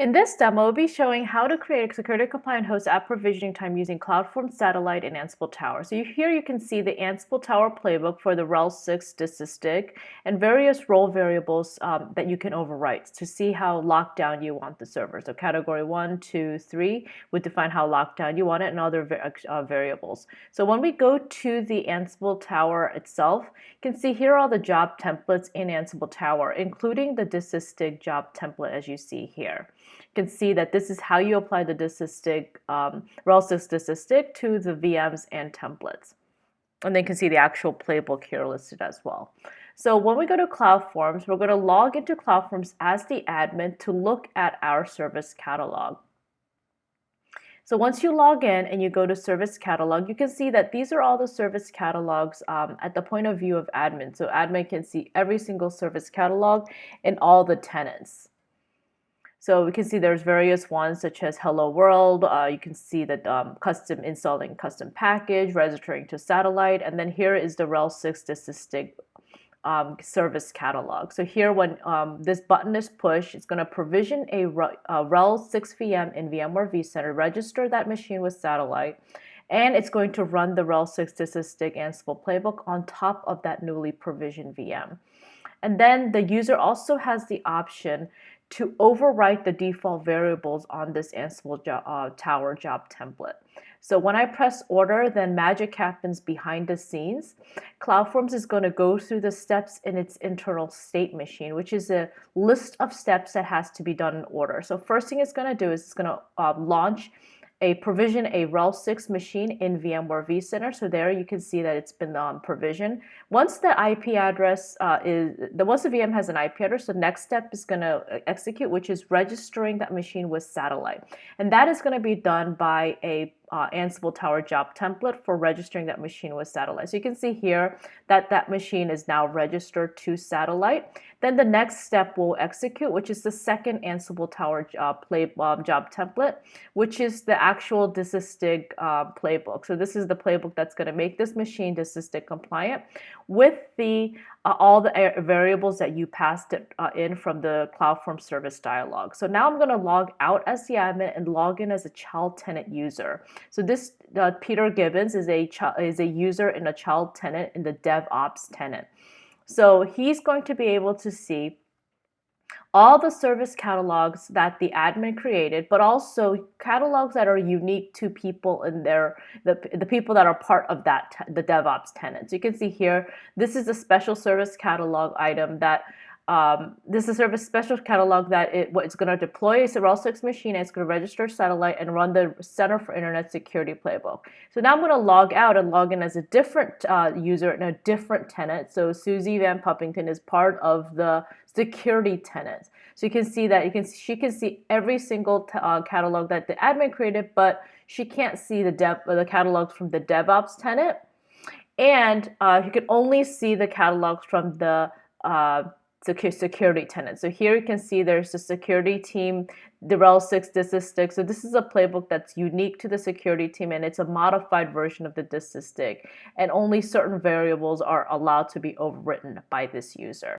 In this demo, we'll be showing how to create a security-compliant host at provisioning time using CloudForm Satellite and Ansible Tower. So here you can see the Ansible Tower playbook for the rel 6 DISA STIG and various role variables that you can overwrite to see how locked down you want the server. So category 1, 2, 3 would define how locked down you want it and other variables. So when we go to the Ansible Tower itself, you can see here are all the job templates in Ansible Tower, including the DISA STIG job template as you see here. You can see that this is how you apply the DISA STIG, rel 6 DISA STIG to the VMs and templates. And then you can see the actual playbook here listed as well. So when we go to CloudForms, we're going to log into CloudForms as the admin to look at our service catalog. So once you log in and you go to service catalog, you can see that these are all the service catalogs at the point of view of admin. So admin can see every single service catalog and all the tenants. So we can see there's various ones such as Hello World. You can see that custom installing custom package, registering to satellite, and then here is the rel 6 DISA STIG service catalog. So here when this button is pushed, it's going to provision a rel 6 VM in VmWare vCenter, register that machine with satellite, and it's going to run the rel 6 DISA STIG Ansible playbook on top of that newly provisioned VM. And then the user also has the option to overwrite the default variables on this Ansible Tower job template. So when I press order, then magic happens behind the scenes. CloudForms is going to go through the steps in its internal state machine, which is a list of steps that has to be done in order. So first thing it's going to do is it's going to provision a rel 6 machine in VmWare vCenter. So there you can see that it's been provisioned. Once the IP address once the VM has an IP address, the next step is going to execute, which is registering that machine with satellite. And that is going to be done by a Ansible Tower job template for registering that machine with satellite. So you can see here that that machine is now registered to satellite. Then the next step will execute, which is the second Ansible Tower job template, which is the actual DISA STIG playbook. So this is the playbook that's going to make this machine DISA STIG compliant with the all the variables that you passed in from the CloudForm service dialog. So now I'm going to log out as the admin and log in as a child tenant user. So this Peter Gibbons is a user in a child tenant in the DevOps tenant. So he's going to be able to see all the service catalogs that the admin created, but also catalogs that are unique to people in the people that are part of the DevOps tenant. So you can see here, this is a special service catalog item that this is a special catalog that it's going to deploy a rel 6 machine, and it's going to register satellite and run the Center for Internet Security playbook. So now I'm going to log out and log in as a different user in a different tenant. So Susie Van Puppington is part of the security tenant. So you can see that she can see every single catalog that the admin created, but she can't see the catalogs from the DevOps tenant, and you can only see the catalogs from the security tenant. So here you can see there's the security team, the rel 6 DISA STIG. So this is a playbook that's unique to the security team, and it's a modified version of the DISA STIG. And only certain variables are allowed to be overwritten by this user.